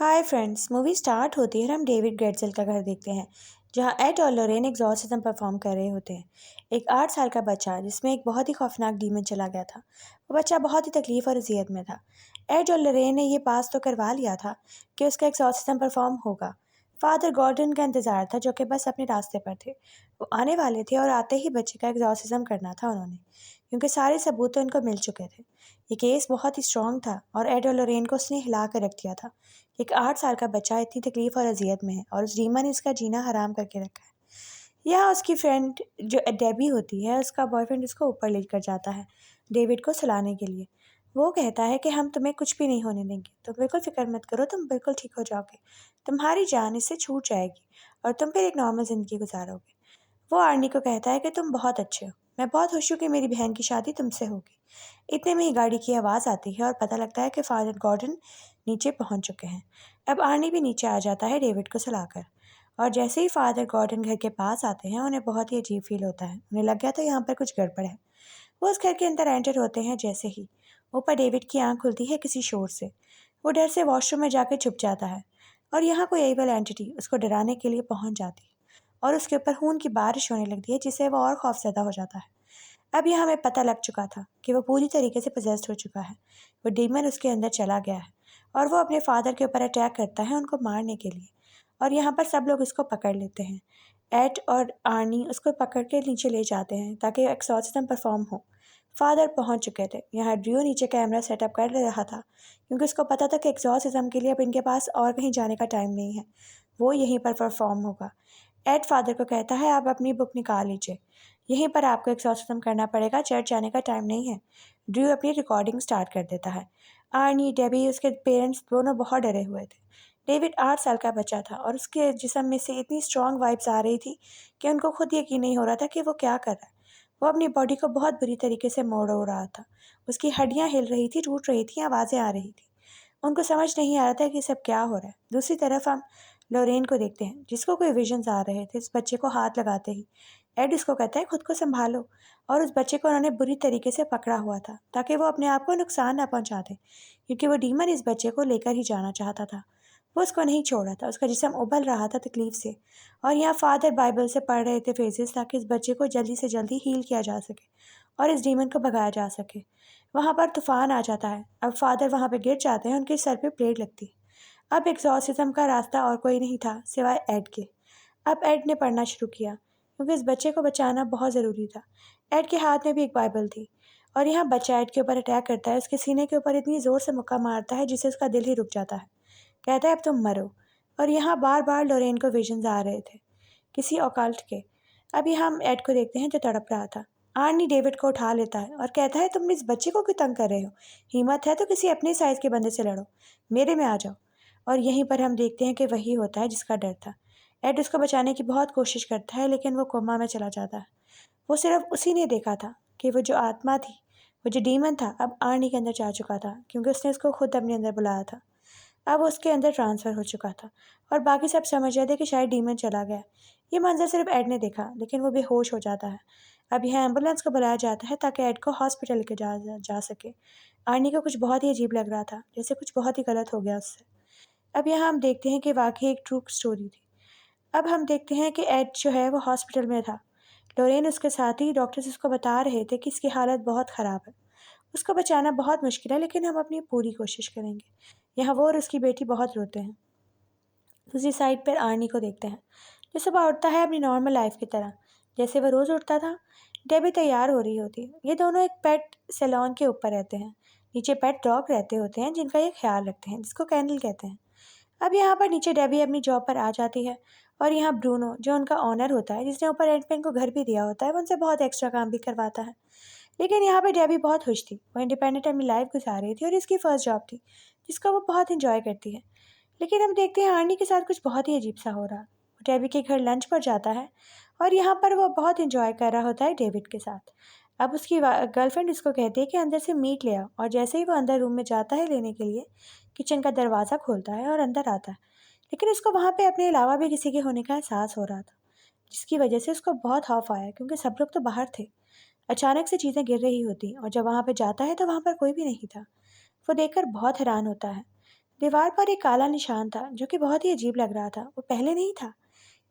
Hi friends. Movie start होती है और हम डेविड गेटसेल का घर देखते हैं जहां एड और लोरेन एग्जॉर्सिज्म परफॉर्म कर रहे होते हैं। एक 8 साल का बच्चा जिसमें एक बहुत ही खौफनाक डीमन चला गया था। वो बच्चा बहुत ही तकलीफ और अजियत में था। एड और लोरेन ने ये पास तो करवा लिया था कि उसका एग्जॉर्सिज्म परफॉर्म होगा। फादर गॉर्डन का इंतज़ार था जो कि बस अपने रास्ते पर थे। वो आने वाले थे और आते ही बच्चे का एग्जॉर्सिज्म करना था उन्होंने, क्योंकि सारे सबूत तो इनको मिल चुके थे। ये केस बहुत ही स्ट्रॉन्ग था और एड और लोरेन को उसने हिला कर रख दिया था। एक 8 साल का बच्चा इतनी तकलीफ और अजियत में है और उस रीमा ने इसका जीना हराम करके रखा है। यहाँ उसकी फ्रेंड जो डेबी होती है, उसका बॉयफ्रेंड उसको ऊपर लेकर जाता है डेविड को सुलाने के लिए। वो कहता है कि हम तुम्हें कुछ भी नहीं होने देंगे, तुम बिल्कुल फिक्र मत करो, तुम बिल्कुल ठीक हो जाओगे, तुम्हारी जान इससे छूट जाएगी और तुम फिर एक नॉर्मल ज़िंदगी गुजारोगे। वो आर्नी को कहता है कि तुम बहुत अच्छे हो, मैं बहुत खुश हूँ कि मेरी बहन की शादी तुमसे होगी। इतने में ही गाड़ी की आवाज़ आती है और पता लगता है कि फादर गॉर्डन नीचे पहुंच चुके हैं। अब आर्नी भी नीचे आ जाता है डेविड को सुलाकर, और जैसे ही फादर गॉर्डन घर के पास आते हैं उन्हें बहुत ही अजीब फील होता है। उन्हें लग गया था यहाँ पर कुछ गड़बड़ है। वो उस घर के अंदर एंटर होते हैं, जैसे ही ऊपर डेविड की आंख खुलती है किसी शोर से। वो डर से वॉशरूम में जाकर छुप जाता है और यहाँ कोई एविल एंटिटी उसको डराने के लिए पहुंच जाती है और उसके ऊपर खून की बारिश होने लगती है, जिससे वो और खौफजदा हो जाता है। अब यह हमें पता लग चुका था कि वो पूरी तरीके से पोजेस्ड हो चुका है। वो डीमन उसके अंदर चला गया है और वो अपने फादर के ऊपर अटैक करता है उनको मारने के लिए। और यहाँ पर सब लोग उसको पकड़ लेते हैं। एड और आर्नी उसको पकड़ के नीचे ले जाते हैं ताकि एक्सॉर्सिज्म परफॉर्म हो। फादर पहुंच चुके थे। यहाँ ड्रियो नीचे कैमरा सेटअप कर रहा था क्योंकि उसको पता था कि एक्सॉर्सिज्म के लिए अब इनके पास और कहीं जाने का टाइम नहीं है, वो यहीं पर परफॉर्म होगा। एड फादर को कहता है आप अपनी बुक निकाल लीजिए, यहीं पर आपको एक्सॉर्सिज्म करना पड़ेगा, चर्च जाने का टाइम नहीं है। ड्रू अपनी रिकॉर्डिंग स्टार्ट कर देता है। आर्नी, डेबी, उसके पेरेंट्स दोनों बहुत डरे हुए थे। डेविड 8 साल का बच्चा था और उसके जिस्म में से इतनी स्ट्रॉन्ग वाइब्स आ रही थी कि उनको खुद यकीन नहीं हो रहा था कि वो क्या कर रहा है। वो अपनी बॉडी को बहुत बुरी तरीके से मोड़ उड़ रहा था। उसकी हड्डियाँ हिल रही थी, टूट रही थी, आवाज़ें आ रही थी। उनको समझ नहीं आ रहा था कि सब क्या हो रहा है। दूसरी तरफ हम लोरेन को देखते हैं जिसको कोई विजन्स आ रहे थे। इस बच्चे को हाथ लगाते ही एड उसको कहता है खुद को संभालो, और उस बच्चे को उन्होंने बुरी तरीके से पकड़ा हुआ था ताकि वो अपने आप को नुकसान ना पहुंचा दे, क्योंकि वो डीमन इस बच्चे को लेकर ही जाना चाहता था। वो उसको नहीं छोड़ रहा था, उसका जिस्म उबल रहा था तकलीफ से। और यहाँ फादर बाइबल से पढ़ रहे थे फ्रेजेस ताकि इस बच्चे को जल्दी से जल्दी हील किया जा सके और इस डीमन को भगाया जा सके। वहाँ पर तूफान आ जाता है। अब फादर वहाँ पे गिर जाते हैं, उनके सर पे प्लेट लगती है। अब एक्सॉर्सिज्म का रास्ता और कोई नहीं था सिवाय एड के। अब एड ने पढ़ना शुरू किया क्योंकि इस बच्चे को बचाना बहुत ज़रूरी था। एड के हाथ में भी एक बाइबल थी और यहाँ बच्चा एड के ऊपर अटैक करता है। उसके सीने के ऊपर इतनी ज़ोर से मुक्का मारता है जिससे उसका दिल ही रुक जाता है। कहता है अब तुम मरो। और यहाँ बार बार लोरेन को विजन्स आ रहे थे किसी ऑकल्ट के। अब यहाँ हम एड को देखते हैं जो तड़प रहा था। आर्नी डेविड को उठा लेता है और कहता है तुम इस बच्चे को क्यों तंग कर रहे हो, हिम्मत है तो किसी अपने साइज़ के बंदे से लड़ो, मेरे में आ जाओ। और यहीं पर हम देखते हैं कि वही होता है जिसका डर था। एड उसको बचाने की बहुत कोशिश करता है लेकिन वो कोमा में चला जाता है। वो सिर्फ उसी ने देखा था कि वो जो आत्मा थी, वो जो डीमन था, अब आर्नी के अंदर जा चुका था क्योंकि उसने उसको खुद अपने अंदर बुलाया था। अब वो उसके अंदर ट्रांसफ़र हो चुका था और बाकी सब समझ रहे थे कि शायद डीमन चला गया। ये मंजर सिर्फ एड ने देखा लेकिन वो बेहोश हो जाता है। अब यहाँ एम्बुलेंस को बुलाया जाता है ताकि एड को हॉस्पिटल लेके जा सके। आर्नी को कुछ बहुत ही अजीब लग रहा था, जैसे कुछ बहुत ही गलत हो गया उससे। अब यहाँ हम देखते हैं कि वाकई एक ट्रू स्टोरी थी। अब हम देखते हैं कि एड जो है वो हॉस्पिटल में था। लोरेन उसके साथ ही, डॉक्टर्स उसको बता रहे थे कि इसकी हालत बहुत ख़राब है, उसको बचाना बहुत मुश्किल है लेकिन हम अपनी पूरी कोशिश करेंगे। यहाँ वो और उसकी बेटी बहुत रोते हैं। दूसरी साइड पर आर्नी को देखते हैं जो सुबह उठता है अपनी नॉर्मल लाइफ की तरह जैसे वो रोज़ उठता था। डेबी तैयार हो रही होती है। ये दोनों एक पेट सैलून के ऊपर रहते हैं। नीचे पेट डॉग रहते होते हैं जिनका ये ख्याल रखते हैं, जिसको कैंडल कहते हैं। अब यहाँ पर नीचे डेबी अपनी जॉब पर आ जाती है और यहाँ ब्रूनो जो उनका ऑनर होता है, जिसने ऊपर एंटमैन को घर भी दिया होता है, वो उनसे बहुत एक्स्ट्रा काम भी करवाता है। लेकिन यहाँ पे डेबी बहुत खुश थी। वो इंडिपेंडेंट अपनी लाइफ गुजार रही थी और इसकी फ़र्स्ट जॉब थी जिसको वो बहुत इंजॉय करती है। लेकिन हम देखते हैं आर्नी के साथ कुछ बहुत ही अजीब सा हो रहा। वो डेबी के घर लंच पर जाता है और यहाँ पर वो बहुत इंजॉय कर रहा होता है डेविड के साथ। अब उसकी गर्लफ्रेंड उसको कहती है कि अंदर से मीट ले आओ, और जैसे ही वो अंदर रूम में जाता है लेने के लिए, किचन का दरवाज़ा खोलता है और अंदर आता है। लेकिन उसको वहाँ पे अपने अलावा भी किसी के होने का एहसास हो रहा था, जिसकी वजह से उसको बहुत खौफ आया क्योंकि सब लोग तो बाहर थे। अचानक से चीज़ें गिर रही होती और जब वहाँ पे जाता है तो वहाँ पर कोई भी नहीं था। वो देखकर बहुत हैरान होता है। दीवार पर एक काला निशान था जो कि बहुत ही अजीब लग रहा था। वो पहले नहीं था।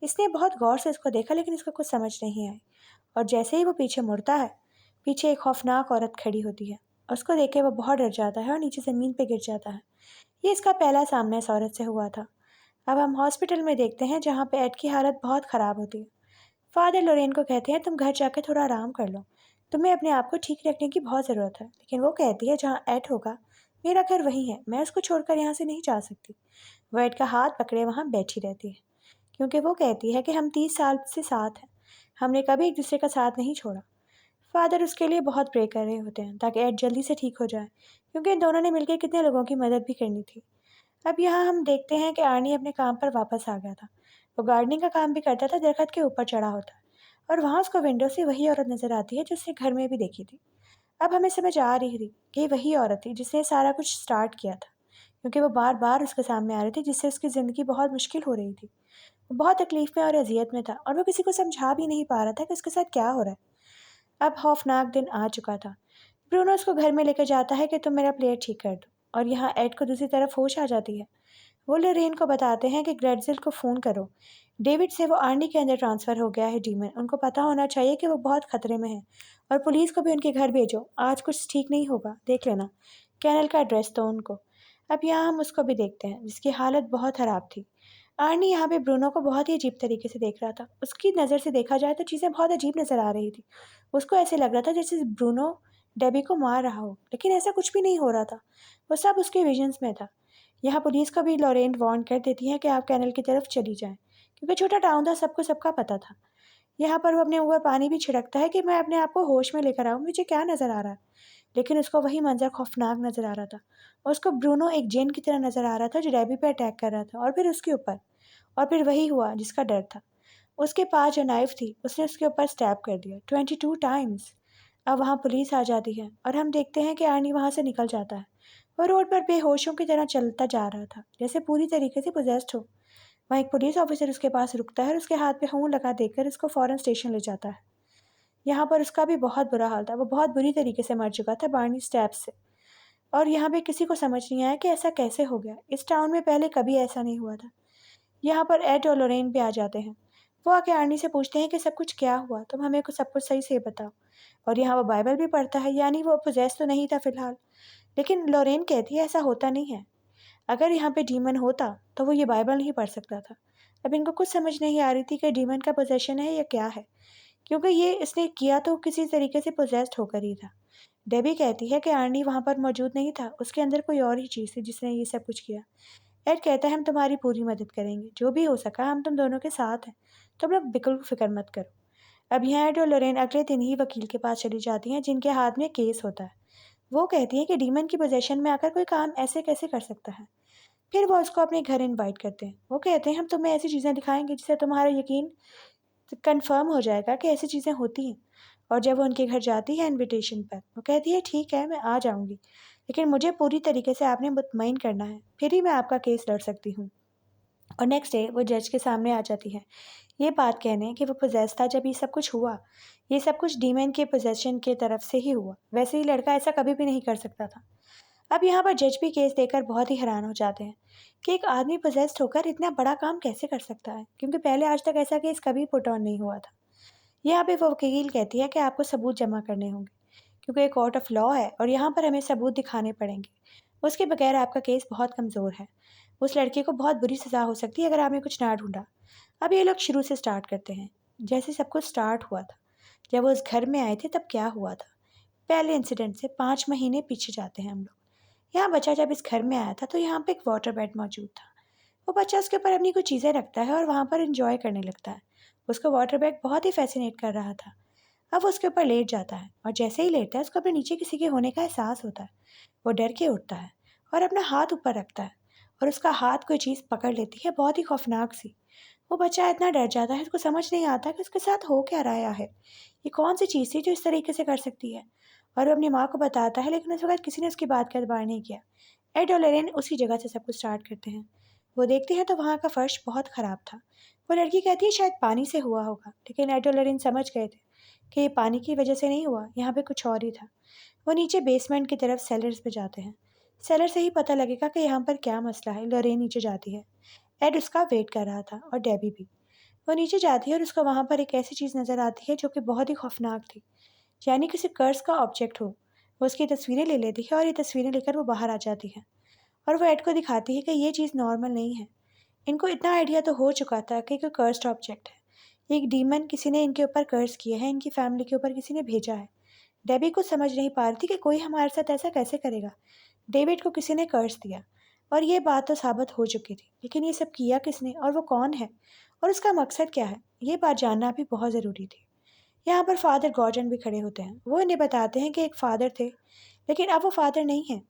इसने बहुत गौर से इसको देखा लेकिन इसको कुछ समझ नहीं आई। और जैसे ही वो पीछे मुड़ता है, पीछे एक खौफनाक औरत खड़ी होती है। उसको देख के वो बहुत डर जाता है और नीचे ज़मीन पे गिर जाता है। ये इसका पहला सामना इस औरत से हुआ था। अब हम हॉस्पिटल में देखते हैं जहाँ पे एड की हालत बहुत ख़राब होती है। फादर लोरेन को कहते हैं तुम घर जाकर थोड़ा आराम कर लो। तुम्हें अपने आप को ठीक रखने की बहुत ज़रूरत है। लेकिन वो कहती है जहाँ एड होगा मेरा घर वही है, मैं उसको छोड़कर यहाँ से नहीं जा सकती। वो एड का हाथ पकड़े वहाँ बैठी रहती है क्योंकि वो कहती है कि हम 30 साल से साथ हैं, हमने कभी एक दूसरे का साथ नहीं छोड़ा। फादर उसके लिए बहुत प्रे कर रहे होते हैं ताकि एड जल्दी से ठीक हो जाए क्योंकि इन दोनों ने मिलकर कितने लोगों की मदद भी करनी थी। अब यहाँ हम देखते हैं कि आर्नी अपने काम पर वापस आ गया था। वो गार्डनिंग का काम भी करता था, दरख्त के ऊपर चढ़ा होता है और वहाँ उसको विंडो से वही औरत नजर आती है जो उसने घर में भी देखी थी। अब हमें समझ आ रही थी कि वही औरत थी जिसने सारा कुछ स्टार्ट किया था क्योंकि वो बार बार उसके सामने आ रही थी जिससे उसकी ज़िंदगी बहुत मुश्किल हो रही थी। वो बहुत तकलीफ में और अजियत में था और वो किसी को समझा भी नहीं पा रहा था कि उसके साथ क्या हो रहा है। अब खौफनाक दिन आ चुका था। ब्रूनो उसको घर में लेकर जाता है कि तुम मेरा प्लेट ठीक कर दो और यहाँ एड को दूसरी तरफ होश आ जाती है। वो लोरेन को बताते हैं कि ग्रेडजिल को फ़ोन करो। डेविड से वो आर्नी के अंदर ट्रांसफ़र हो गया है डीमन, उनको पता होना चाहिए कि वो बहुत खतरे में है। और पुलिस को भी उनके घर भेजो, आज कुछ ठीक नहीं होगा, देख लेना। कैनल का एड्रेस दो उनको। अब यहाँ हम उसको भी देखते हैं जिसकी हालत बहुत ख़राब थी। आर्नी यहाँ पे ब्रूनो को बहुत ही अजीब तरीके से देख रहा था। उसकी नज़र से देखा जाए तो चीज़ें बहुत अजीब नज़र आ रही थी। उसको ऐसे लग रहा था जैसे ब्रूनो डेबी को मार रहा हो, लेकिन ऐसा कुछ भी नहीं हो रहा था। वो सब उसके विजन्स में था। यहाँ पुलिस को भी लॉरेन वार्न कर देती है कि आप कैनल की तरफ चली जाएं क्योंकि छोटा टाउन था, सबको सबका पता था। यहाँ पर वो अपने ऊपर पानी भी छिड़कता है कि मैं अपने आप को होश में लेकर आऊँ, मुझे क्या नज़र आ रहा है। लेकिन उसको वही मंजर खौफनाक नज़र आ रहा था। उसको ब्रूनो एक जिन की तरह नज़र आ रहा था जो डेबी पे अटैक कर रहा था और फिर उसके ऊपर। और फिर वही हुआ जिसका डर था। उसके पास जो नाइफ थी उसने उसके ऊपर स्टैब कर दिया 22 टाइम्स। अब वहाँ पुलिस आ जाती है और हम देखते हैं कि आर्नी वहाँ से निकल जाता है। वो रोड पर बेहोशों की तरह चलता जा रहा था जैसे पूरी तरीके से पोजेस्ड हो। वहाँ एक पुलिस ऑफिसर उसके पास रुकता है और उसके हाथ पे खून लगा देकर उसको फ़ौरन स्टेशन ले जाता है। यहाँ पर उसका भी बहुत बुरा हाल था, वो बहुत बुरी तरीके से मर चुका था बार्नी स्टैब से। और यहाँ पे किसी को समझ नहीं आया कि ऐसा कैसे हो गया, इस टाउन में पहले कभी ऐसा नहीं हुआ था। यहाँ पर एड और लोरेन भी आ जाते हैं। वो आके आर्नी से पूछते हैं कि सब कुछ क्या हुआ, तुम हमें कुछ सब कुछ सही से बताओ। और यहाँ वो बाइबल भी पढ़ता है, यानी वो पोजेस तो नहीं था फिलहाल। लेकिन लोरेन कहती है ऐसा होता नहीं है। अगर यहाँ पे डीमन होता तो वो ये बाइबल नहीं पढ़ सकता था। अब इनको कुछ समझ नहीं आ रही थी कि डीमन का पोजेशन है या क्या है, क्योंकि ये इसने किया तो किसी तरीके से पोजेस्ड होकर ही था। डेबी कहती है कि आर्नी वहाँ पर मौजूद नहीं था, उसके अंदर कोई और ही चीज़ थी जिसने ये सब कुछ किया। एड कहता है हम तुम्हारी पूरी मदद करेंगे, जो भी हो सका हम तुम दोनों के साथ हैं, तुम लोग बिल्कुल फिक्र मत करो। अब यहाँ एड और लोरेन अगले दिन ही वकील के पास चली जाती हैं जिनके हाथ में केस होता है। वो कहती है कि डीमन की पोजेशन में आकर कोई काम ऐसे कैसे कर सकता है। फिर वो उसको अपने घर इनवाइट करते हैं। वो कहते हैं हम तुम्हें ऐसी चीज़ें दिखाएंगे जिससे तुम्हारा यकीन कंफर्म हो जाएगा कि ऐसी चीज़ें होती हैं। और जब वो उनके घर जाती है इनविटेशन पर, वो कहती है ठीक है मैं आ जाऊँगी, लेकिन मुझे पूरी तरीके से आपने मुतमईन करना है, फिर ही मैं आपका केस लड़ सकती हूँ। और नेक्स्ट डे वो जज के सामने आ जाती है, ये बात कहने कि वो पोजेस था जब ये सब कुछ हुआ। ये सब कुछ डीमन के पोजेशन के तरफ से ही हुआ, वैसे ही लड़का ऐसा कभी भी नहीं कर सकता था। अब यहाँ पर जज भी केस देखकर बहुत ही हैरान हो जाते हैं कि एक आदमी पोजेस्ड होकर इतना बड़ा काम कैसे कर सकता है, क्योंकि पहले आज तक ऐसा केस कभी पुट ऑन नहीं हुआ था। यहाँ पे वो वकील कहती है कि आपको सबूत जमा करने होंगे क्योंकि ये कोर्ट ऑफ लॉ है और यहाँ पर हमें सबूत दिखाने पड़ेंगे। उसके बगैर आपका केस बहुत कमज़ोर है। उस लड़के को बहुत बुरी सज़ा हो सकती है अगर आपने कुछ ना ढूंढा। अब ये लोग शुरू से स्टार्ट करते हैं, जैसे सब कुछ स्टार्ट हुआ था। जब वो उस घर में आए थे तब क्या हुआ था, पहले इंसिडेंट से 5 महीने पीछे जाते हैं हम लोग। यहाँ बच्चा जब इस घर में आया था तो यहाँ पे एक वाटर बेड मौजूद था। वो बच्चा उसके ऊपर अपनी कुछ चीज़ें रखता है और वहाँ पर इंजॉय करने लगता है। उसको वाटर बेड बहुत ही फैसिनेट कर रहा था। अब वो उसके ऊपर लेट जाता है और जैसे ही लेटता है उसको अपने नीचे किसी के होने का एहसास होता है। वो डर के उठता है और अपना हाथ ऊपर रखता है और उसका हाथ कोई चीज़ पकड़ लेती है, बहुत ही खौफनाक सी। वो बच्चा इतना डर जाता है, उसको समझ नहीं आता कि उसके साथ हो क्या रहा है। ये कौन सी चीज़ थी जो इस तरीके से कर सकती है। और वो अपनी माँ को बताता है, लेकिन उस वक्त किसी ने उसकी बात का एतबार नहीं किया। एड और लेरेन उसी जगह से सब कुछ स्टार्ट करते हैं। वो देखते हैं तो वहाँ का फर्श बहुत ख़राब था। वो लड़की कहती है शायद पानी से हुआ होगा, लेकिन एड और लेरेन समझ गए थे कि ये पानी की वजह से नहीं हुआ, यहाँ पे कुछ और ही था। वो नीचे बेसमेंट की तरफ सेलर्स पे जाते हैं। सेलर से ही पता लगेगा कि यहाँ पर क्या मसला है। लॉरेन नीचे जाती है। एड उसका वेट कर रहा था और डेबी भी। वो नीचे जाती है और उसको वहाँ पर एक ऐसी चीज़ नज़र आती है जो कि बहुत ही खौफनाक थी, यानी किसी कर्स का ऑब्जेक्ट हो। वो उसकी तस्वीरें ले लेती है और ये तस्वीरें लेकर वो बाहर आ जाती है और वो एड को दिखाती है कि ये चीज़ नॉर्मल नहीं है। इनको इतना आइडिया तो हो चुका था कि कोई कर्स्ड ऑब्जेक्ट है, एक डीमन किसी ने इनके ऊपर कर्स किया है, इनकी फैमिली के ऊपर किसी ने भेजा है। डेबी कुछ समझ नहीं पा रही थी कि कोई हमारे साथ ऐसा कैसे करेगा। डेविड को किसी ने कर्ज दिया और ये बात तो साबित हो चुकी थी, लेकिन ये सब किया किसने और वो कौन है और उसका मकसद क्या है, ये बात जानना भी बहुत ज़रूरी थी। यहाँ पर फादर गॉर्डन भी खड़े होते हैं। वो इन्हें बताते हैं कि एक फादर थे, लेकिन अब वो फादर नहीं है।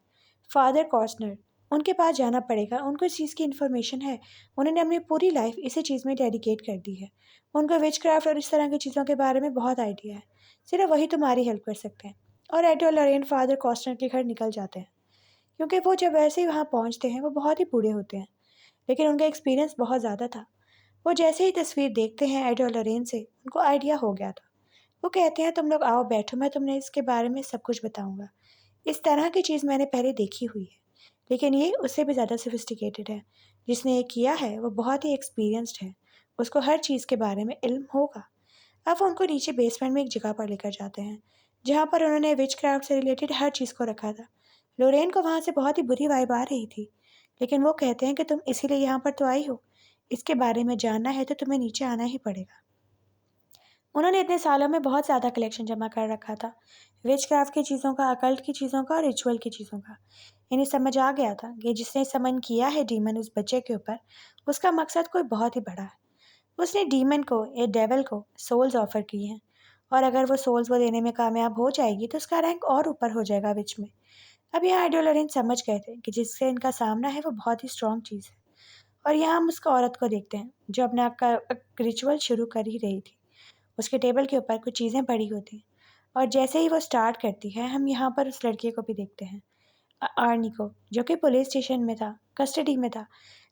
फादर कॉस्नर, उनके पास जाना पड़ेगा। उनको इस चीज़ की इन्फॉर्मेशन है। उन्होंने अपनी पूरी लाइफ इसी चीज़ में डेडिकेट कर दी है। उनको विच क्राफ्ट और इस तरह की चीज़ों के बारे में बहुत आइडिया है। सिर्फ वही तुम्हारी हेल्प कर सकते हैं। और एड और लॉरेन फादर कॉस्नर के घर निकल जाते हैं, क्योंकि वो जब वैसे ही वहाँ पहुँचते हैं वो बहुत ही बूढ़े होते हैं, लेकिन उनका एक्सपीरियंस बहुत ज़्यादा था। वो जैसे ही तस्वीर देखते हैं एड और लॉरेन से, उनको आइडिया हो गया था। वो कहते हैं तुम लोग आओ बैठो, मैं तुम्हें इसके बारे में सब कुछ बताऊंगा। इस तरह की चीज़ मैंने पहले देखी हुई है, लेकिन ये उससे भी ज़्यादा सोफिस्टिकेटेड है। जिसने ये किया है वो बहुत ही एक्सपीरियंस्ड है, उसको हर चीज़ के बारे में इल्म होगा। अब वो उनको नीचे बेसमेंट में एक जगह पर लेकर जाते हैं, जहाँ पर उन्होंने विच क्राफ्ट से रिलेटेड हर चीज़ को रखा था। लोरेन को वहाँ से बहुत ही बुरी वाइब आ रही थी, लेकिन वो कहते हैं कि तुम इसीलिए यहाँ पर तो आई हो, इसके बारे में जानना है तो तुम्हें नीचे आना ही पड़ेगा। उन्होंने इतने सालों में बहुत ज़्यादा कलेक्शन जमा कर रखा था, विच क्राफ्ट की चीज़ों का, अकल्ट की चीज़ों का और रिचुअल की चीज़ों का। इन्हें समझ आ गया था कि जिसने समन किया है डीमन उस बच्चे के ऊपर, उसका मकसद कोई बहुत ही बड़ा है। उसने डीमन को, ए डेविल को, सोल्स ऑफर की हैं, और अगर वो सोल्स वो देने में कामयाब हो जाएगी तो उसका रैंक और ऊपर हो जाएगा विच में। अब यहाँ आइडोलोरेन समझ गए थे कि जिससे इनका सामना है वो बहुत ही स्ट्रॉन्ग चीज़ है। और यहाँ हम उसको औरत को देखते हैं जो अपना रिचुअल शुरू कर ही रही थी। उसके टेबल के ऊपर कुछ चीज़ें पड़ी होती हैं, और जैसे ही वो स्टार्ट करती है हम यहाँ पर उस लड़के को भी देखते हैं, आर्नी को, जो कि पुलिस स्टेशन में था, कस्टडी में था।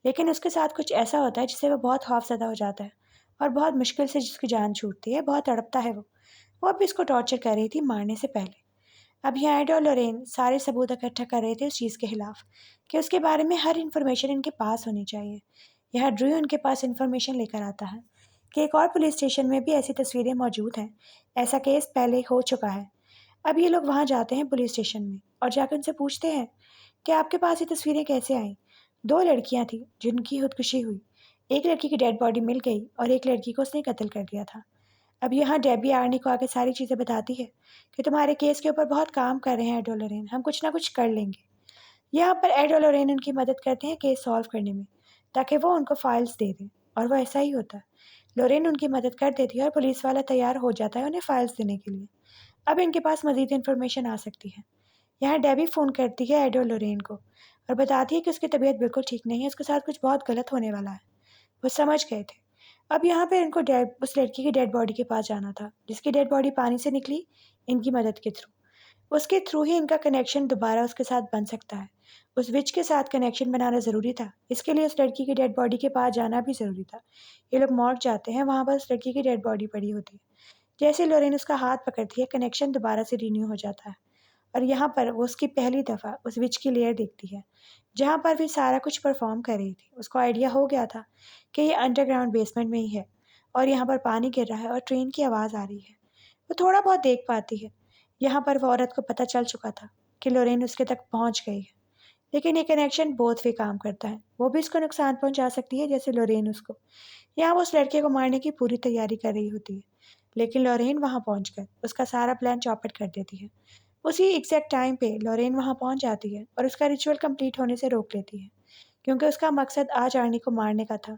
लेकिन उसके साथ कुछ ऐसा होता है जिससे वो बहुत खौफज़दा हो जाता है और बहुत मुश्किल से जिसकी जान छूटती है, बहुत तड़पता है वो अब भी इसको टॉर्चर कर रही थी मारने से पहले। अब यहाँ एड और लोरेन सारे सबूत इकट्ठा कर रहे थे उस चीज़ के खिलाफ कि उसके बारे में हर इन्फॉर्मेशन इनके पास होनी चाहिए। यहाँ ड्रू उनके पास इन्फॉर्मेशन लेकर आता है कि एक और पुलिस स्टेशन में भी ऐसी तस्वीरें मौजूद हैं। ऐसा केस पहले हो चुका है। अब ये लोग वहाँ जाते हैं पुलिस स्टेशन में और जाकर उनसे पूछते हैं कि आपके पास ये तस्वीरें कैसे आईं। दो लड़कियाँ थीं जिनकी खुदकुशी हुई। एक लड़की की डेड बॉडी मिल गई और एक लड़की को उसने कत्ल कर दिया था। अब यहाँ डेबी आर्नी को आके सारी चीज़ें बताती है कि तुम्हारे केस के ऊपर बहुत काम कर रहे हैं एड और लोरेन, हम कुछ ना कुछ कर लेंगे। यहाँ पर एड और लोरेन उनकी मदद करते हैं केस सॉल्व करने में, ताकि वो उनको फाइल्स दे दें, और वो ऐसा ही होता है। लोरेन उनकी मदद कर देती है और पुलिस वाला तैयार हो जाता है उन्हें फाइल्स देने के लिए। अब इनके पास मज़ीद इन्फॉर्मेशन आ सकती है। यहाँ डेबी फ़ोन करती है एड और लोरेन को और बताती है कि उसकी तबीयत बिल्कुल ठीक नहीं है, उसके साथ कुछ बहुत गलत होने वाला है। वो समझ गए थे। अब यहाँ पे इनको उस लड़की की डेड बॉडी के पास जाना था, जिसकी डेड बॉडी पानी से निकली इनकी मदद के थ्रू। उसके थ्रू ही इनका कनेक्शन दोबारा उसके साथ बन सकता है। उस विच के साथ कनेक्शन बनाना ज़रूरी था, इसके लिए उस लड़की की डेड बॉडी के पास जाना भी ज़रूरी था। ये लोग मॉर्ग जाते हैं, वहाँ पर उस लड़की की डेड बॉडी पड़ी होती है। जैसे लोरेन उसका हाथ पकड़ती है, कनेक्शन दोबारा से रिन्यू हो जाता है, और यहाँ पर वो उसकी पहली दफ़ा उस विच की लेयर देखती है, जहाँ पर भी सारा कुछ परफॉर्म कर रही थी। उसको आइडिया हो गया था कि ये अंडरग्राउंड बेसमेंट में ही है और यहाँ पर पानी गिर रहा है और ट्रेन की आवाज़ आ रही है। वो थोड़ा बहुत देख पाती है। यहाँ पर वो औरत को पता चल चुका था कि लोरेन उसके तक पहुँच गई है, लेकिन ये कनेक्शन बोथ वे काम करता है। वो भी उसको नुकसान पहुँचा सकती है जैसे लोरेन उसको। यहाँ वो उस लड़के को मारने की पूरी तैयारी कर रही होती है, लेकिन लोरेन वहाँ पहुँचकर उसका सारा प्लान चौपट कर देती है। उसी एग्जैक्ट टाइम पे लोरेन वहाँ पहुँच जाती है और उसका रिचुअल कंप्लीट होने से रोक लेती है, क्योंकि उसका मकसद आज आर्नी को मारने का था।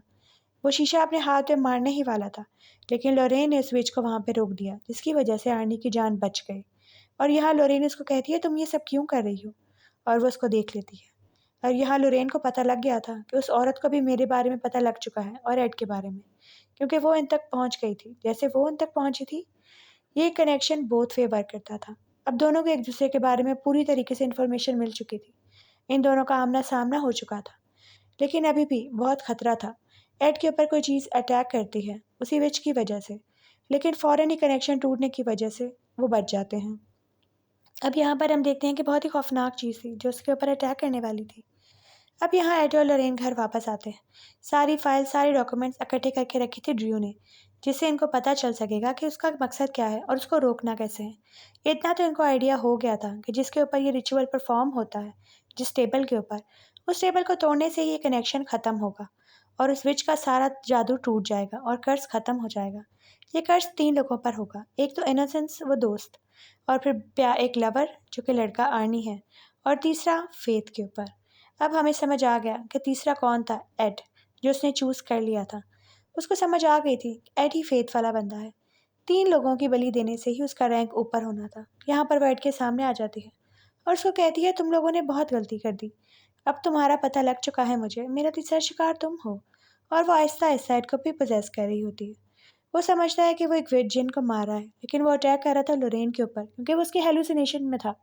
वो शीशा अपने हाथ में मारने ही वाला था, लेकिन लोरेन ने उस विच को वहाँ पे रोक दिया, जिसकी वजह से आर्नी की जान बच गई। और यहाँ लोरेन उसको कहती है तुम ये सब क्यों कर रही हो, और वो उसको देख लेती है। और यहाँ लोरेन को पता लग गया था कि उस औरत को भी मेरे बारे में पता लग चुका है और एड के बारे में, क्योंकि वो इन तक पहुँच गई थी जैसे वो उन तक पहुँची थी। ये कनेक्शन बोथ वे वर्क करता था। अब दोनों को एक दूसरे के बारे में पूरी तरीके से इन्फॉर्मेशन मिल चुकी थी। इन दोनों का आमना सामना हो चुका था, लेकिन अभी भी बहुत खतरा था। एड के ऊपर कोई चीज़ अटैक करती है उसी विच की वजह से, लेकिन फ़ौरन ही कनेक्शन टूटने की वजह से वो बच जाते हैं। अब यहाँ पर हम देखते हैं कि बहुत ही खौफनाक चीज़ थी जो उसके ऊपर अटैक करने वाली थी। अब यहाँ एड और लॉरेन घर वापस आते हैं। सारी फाइल, सारे डॉक्यूमेंट्स इकट्ठे करके रखी थी ड्रू ने, जिससे इनको पता चल सकेगा कि उसका मकसद क्या है और उसको रोकना कैसे है। इतना तो इनको आइडिया हो गया था कि जिसके ऊपर ये रिचुअल परफॉर्म होता है, जिस टेबल के ऊपर, उस टेबल को तोड़ने से ये कनेक्शन ख़त्म होगा और उस विच का सारा जादू टूट जाएगा और कर्ज ख़त्म हो जाएगा। ये कर्ज 3 लोगों पर होगा। एक तो इनोसेंस, वो दोस्त, और फिर एक लवर जो कि लड़का आर्नी है, और तीसरा फेथ के ऊपर। अब हमें समझ आ गया कि तीसरा कौन था, एड, जो उसने चूज़ कर लिया था। उसको समझ आ गई थी कि एड ही फेथ वाला बंदा है। 3 लोगों की बलि देने से ही उसका रैंक ऊपर होना था। यहाँ पर वो एड के सामने आ जाती है और उसको कहती है, तुम लोगों ने बहुत गलती कर दी। अब तुम्हारा पता लग चुका है मुझे, मेरा तीसरा शिकार तुम हो। और वो आहिस्ता आहिस्ता एड को भी पोजेस कर रही होती है। वो समझता है कि वो एक विट जिन को मारा है, लेकिन वो अटैक कर रहा था लोरेन के ऊपर क्योंकि वो उसके हेलुसिनेशन में था।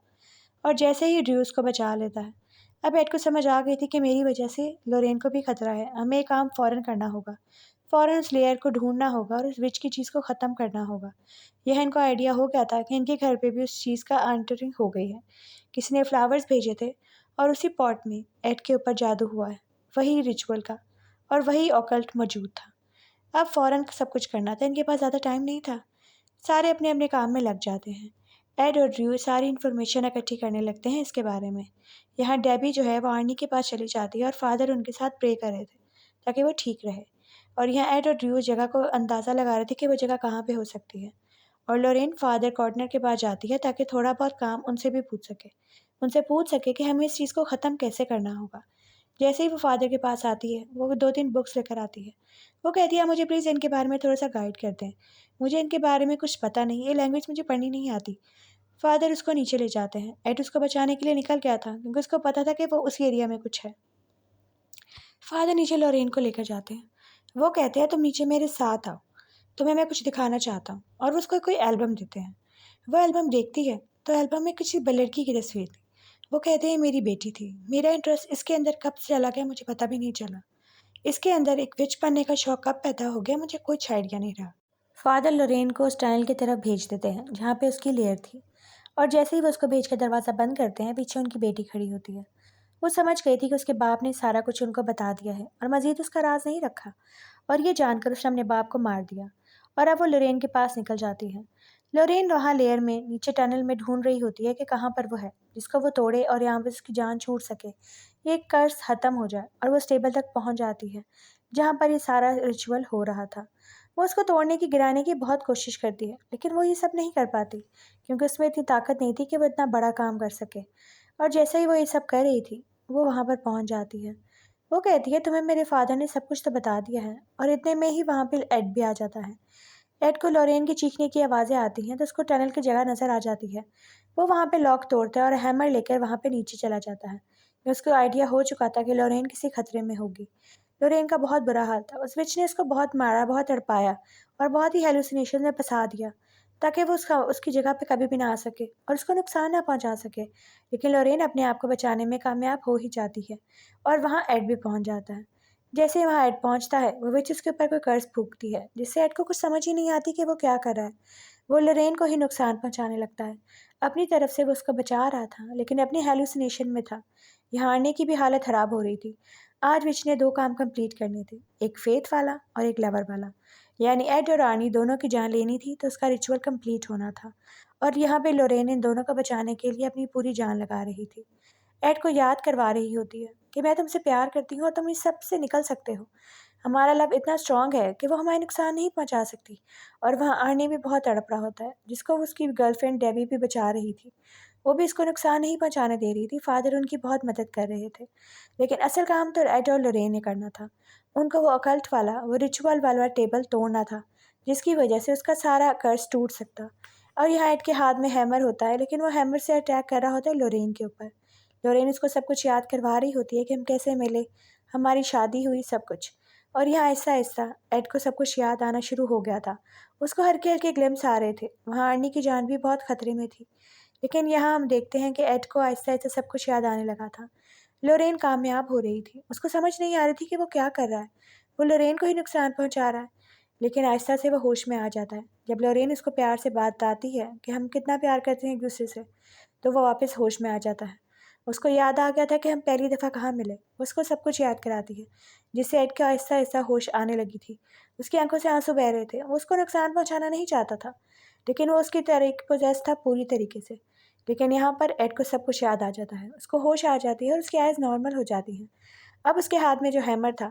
और जैसे ही ड्रूस को बचा लेता है। अब एड को समझ आ गई थी कि मेरी वजह से लोरेन को भी खतरा है। हमें ये काम फ़ौरन करना होगा। फ़ौरन उस लेयर को ढूंढना होगा और उस विच की चीज़ को ख़त्म करना होगा। यह इनको आइडिया हो गया था कि इनके घर पे भी उस चीज़ का एंटरिंग हो गई है। किसी ने फ्लावर्स भेजे थे और उसी पॉट में एड के ऊपर जादू हुआ है, वही रिचुअल का, और वही ऑकल्ट मौजूद था। अब फ़ौरन सब कुछ करना था, इनके पास ज़्यादा टाइम नहीं था। सारे अपने अपने काम में लग जाते हैं। एड और ड्रू सारी इन्फॉर्मेशन इकट्ठी करने लगते हैं इसके बारे में। यहाँ डेबी जो है वो आर्नी के पास चली जाती है और फादर उनके साथ प्रे कर रहे थे ताकि वो ठीक रहे। और यहाँ एड और ड्रू उस जगह को अंदाज़ा लगा रहे थे कि वो जगह कहाँ पे हो सकती है। और लोरेन फादर कॉर्नर के पास जाती है ताकि थोड़ा बहुत काम उनसे भी पूछ सके, उनसे पूछ सके कि हमें इस चीज़ को ख़त्म कैसे करना होगा। जैसे ही वो फादर के पास आती है, वो 2-3 बुक्स लेकर आती है। वो कहती है, मुझे प्लीज़ इनके बारे में थोड़ा-सा गाइड कर दें। मुझे इनके बारे में कुछ पता नहीं, ये लैंग्वेज मुझे पढ़नी नहीं आती। फादर उसको नीचे ले जाते हैं। एड उसको बचाने के लिए निकल गया था क्योंकि उसको पता था कि वो उसी एरिया में कुछ है। फादर नीचे लॉरेन को लेकर जाते हैं। वो कहते हैं, तुम नीचे मेरे साथ आओ, तुम्हें मैं कुछ दिखाना चाहता हूँ। और वो उसको कोई एल्बम देते हैं। वो एल्बम देखती है तो एल्बम में किसी लड़की की तस्वीर थी। वो कहते हैं, मेरी बेटी थी। मेरा इंटरेस्ट इसके अंदर कब से चला गया मुझे पता भी नहीं चला। इसके अंदर एक विच बनने का शौक कब पैदा हो गया मुझे कुछ आइडिया नहीं रहा। फादर लोरेन को उस टनल की तरफ भेज देते हैं जहाँ पे उसकी लेयर थी। और जैसे ही वो उसको भेज कर दरवाज़ा बंद करते हैं, पीछे उनकी बेटी खड़ी होती है। वो समझ गई थी कि उसके बाप ने सारा कुछ उनको बता दिया है और मज़ीद उसका राज नहीं रखा, और ये जानकर उसने अपने बाप को मार दिया। और अब वो लोरेन के पास निकल जाती है। लोरेन वहाँ लेयर में नीचे टनल में ढूंढ रही होती है कि कहाँ पर वो है जिसको वो तोड़े और यहाँ पर उसकी जान छूट सके, ये कर्ज ख़त्म हो जाए। और वो स्टेबल तक पहुँच जाती है जहाँ पर ये सारा रिचुअल हो रहा था। वो उसको तोड़ने की, गिराने की बहुत कोशिश करती है, लेकिन वो ये सब नहीं कर पाती क्योंकि उसमें इतनी ताकत नहीं थी कि वो इतना बड़ा काम कर सके। और जैसे ही वो ये सब कर रही थी, वो वहाँ पर पहुँच जाती है। वो कहती है, तुम्हें मेरे फादर ने सब कुछ तो बता दिया है। और इतने में ही वहाँ पे एड भी आ जाता है। एड को लोरेन की चीखने की आवाज़ें आती हैं तो उसको टनल की जगह नज़र आ जाती है। वो वहाँ पे लॉक तोड़ता है और हैमर लेकर वहाँ पे नीचे चला जाता है। उसको आइडिया हो चुका था कि लोरेन किसी खतरे में होगी। लोरेन का बहुत बुरा हाल था। उस विच ने उसको बहुत मारा, बहुत तड़पाया और बहुत ही हेलुसिनेशन में फंसा दिया ताकि वो उसकी जगह पे कभी भी ना आ सके और उसको नुकसान ना पहुंचा सके। लेकिन लोरेन अपने आप को बचाने में कामयाब हो ही जाती है और वहाँ एड भी पहुंच जाता है। जैसे ही वहाँ एड पहुंचता है, वो विच उसके ऊपर कोई कर्ज फूंकती है जिससे एड को कुछ समझ ही नहीं आती कि वो क्या कर रहा है। वो लोरेन को ही नुकसान पहुंचाने लगता है। अपनी तरफ से वो उसको बचा रहा था लेकिन अपनी हेलुसिनेशन में था। यहाँ आने की भी हालत ख़राब हो रही थी। आज विच ने 2 काम कंप्लीट करने थे, एक फेथ वाला और एक लवर वाला। यानी एड और रानी दोनों की जान लेनी थी तो उसका रिचुअल कंप्लीट होना था। और यहाँ पे लोरेन इन दोनों को बचाने के लिए अपनी पूरी जान लगा रही थी। एड को याद करवा रही होती है कि मैं तुमसे प्यार करती हूँ और तुम इस सब से निकल सकते हो। हमारा लव इतना स्ट्रांग है कि वो हमारे नुकसान नहीं पहुँचा सकती। और वहाँ आर्नी भी बहुत तड़प रहा होता है जिसको उसकी गर्लफ्रेंड डेबी भी बचा रही थी। वो भी इसको नुकसान नहीं पहुँचाने दे रही थी। फादर उनकी बहुत मदद कर रहे थे, लेकिन असल काम तो एड और लोरेन ने करना था। उनको वो अकल्ट वाला, वो रिचुअल वाला टेबल तोड़ना था जिसकी वजह से उसका सारा कर्ज टूट सकता। और यहाँ एड के हाथ में हैमर होता है, लेकिन वो हैमर से अटैक कर रहा होता है लोरेन के ऊपर। लोरेन उसको सब कुछ याद करवा रही होती है कि हम कैसे मिले, हमारी शादी हुई, सब कुछ। और यहाँ आहिस्ता आहिस्ता एड को सब कुछ याद आना शुरू हो गया था। उसको हल्के हल्के ग्लिम्स आ रहे थे। वहाँ आर्नी की जान भी बहुत खतरे में थी। लेकिन यहाँ हम देखते हैं कि एड को आहिस्ता आहिस्ता सब कुछ याद आने लगा था। लोरेन कामयाब हो रही थी। उसको समझ नहीं आ रही थी कि वो क्या कर रहा है। वो लोरेन को ही नुकसान पहुँचा रहा है। लेकिन आहिस्ता से वो होश में आ जाता है जब लोरेन उसको प्यार से बात बताती है कि हम कितना प्यार करते हैं एक दूसरे से। तो वो वापस होश में आ जाता है। उसको याद आ गया था कि हम पहली दफ़ा कहाँ मिले। वो उसको सब कुछ याद कराती है, जिससे एड का आहिस्ता-आहिस्ता होश आने लगी थी। उसकी आँखों से आँसू बह रहे थे। वो उसको नुकसान पहुँचाना नहीं चाहता था, लेकिन वो उसकी तरह पोजेस था पूरी तरीके से। लेकिन यहाँ पर एड को सब कुछ याद आ जाता है। उसको होश आ जाती है और उसकी आइज़ नॉर्मल हो जाती हैं। अब उसके हाथ में जो हैमर था,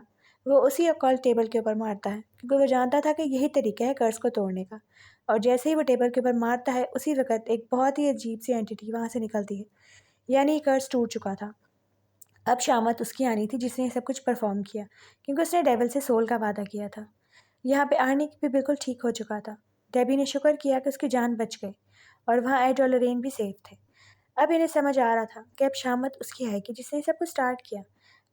वो उसी ऑकल्ट टेबल के ऊपर मारता है, क्योंकि वो जानता था कि यही तरीका है कर्स को तोड़ने का। और जैसे ही वो टेबल के ऊपर मारता है, उसी वक़्त एक बहुत ही अजीब-सी एंटिटी वहाँ से निकलती है। यानी कर्स टूट चुका था। अब शामत उसकी आनी थी जिसने ये सब कुछ परफॉर्म किया, क्योंकि उसने डेविल से सोल का वादा किया था। यहाँ पे आर्नी भी बिल्कुल ठीक हो चुका था। डेबी ने शुक्र किया कि उसकी जान बच गई और वहाँ एड और लॉरेन भी सेफ थे। अब इन्हें समझ आ रहा था कि अब शामत उसकी आएगी जिसने ये सब कुछ स्टार्ट किया।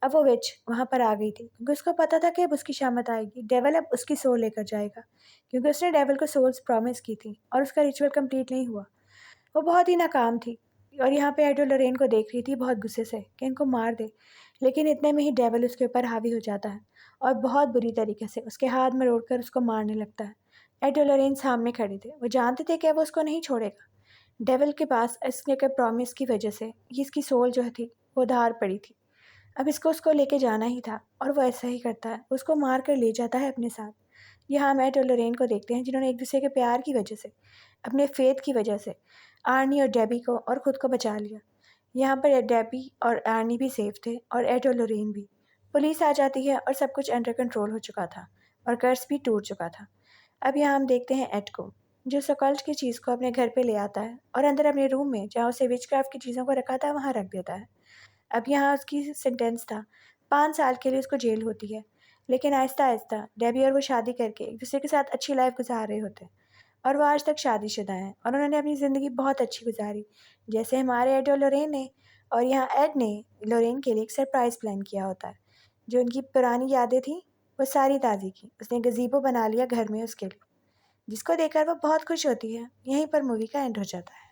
अब वो विच वहाँ पर आ गई थी, क्योंकि उसको पता था कि अब उसकी शामत आएगी। डेविल अब उसकी सोल लेकर जाएगा, क्योंकि उसने डेविल को सोल्स प्रॉमिस की थी और उसका रिचुअल कंप्लीट नहीं हुआ। वो बहुत ही नाकाम थी और यहाँ पे एडो लॉरेन को देख रही थी बहुत गुस्से से कि इनको मार दे। लेकिन इतने में ही डेविल उसके ऊपर हावी हो जाता है और बहुत बुरी तरीके से उसके हाथ में रोड़कर उसको मारने लगता है। एड और लॉरेन सामने खड़े थे। वो जानते थे कि वो उसको नहीं छोड़ेगा। डेविल के पास इसने के प्रॉमिस की वजह से ये इसकी सोल जो थी वो धार पड़ी थी। अब इसको उसको लेके जाना ही था और वो ऐसा ही करता है। उसको मार कर ले जाता है अपने साथ। यहाँ हम एड और लॉरेन को देखते हैं, जिन्होंने एक दूसरे के प्यार की वजह से, अपने फेथ की वजह से आर्नी और डेबी को और ख़ुद को बचा लिया। यहाँ पर डेबी और आर्नी भी सेफ थे और एड और लॉरेन भी। पुलिस आ जाती है और सब कुछ अंडर कंट्रोल हो चुका था और कर्स भी टूट चुका था। अब यहाँ हम देखते हैं एड को, जो सकल्ट की चीज़ को अपने घर पे ले आता है और अंदर अपने रूम में जहाँ उसे विचक्राफ्ट की चीज़ों को रखा था वहाँ रख देता है। अब यहाँ उसकी सेंटेंस था 5 साल के लिए उसको जेल होती है। लेकिन आहिस्ता-आहिस्ता डेबी और वो शादी करके एक दूसरे के साथ अच्छी लाइफ गुजार रहे होते हैं और वो आज तक शादीशुदा हैं और उन्होंने अपनी ज़िंदगी बहुत अच्छी गुजारी, जैसे हमारे एड और लॉरेन ने। और यहाँ एड ने लॉरेन के लिए एक सरप्राइज़ प्लान किया होता है। जो उनकी पुरानी यादें थी वो सारी ताज़ी की। उसने गज़ीबो बना लिया घर में उसके लिए, जिसको देखकर वो बहुत खुश होती है। यहीं पर मूवी का एंड हो जाता है।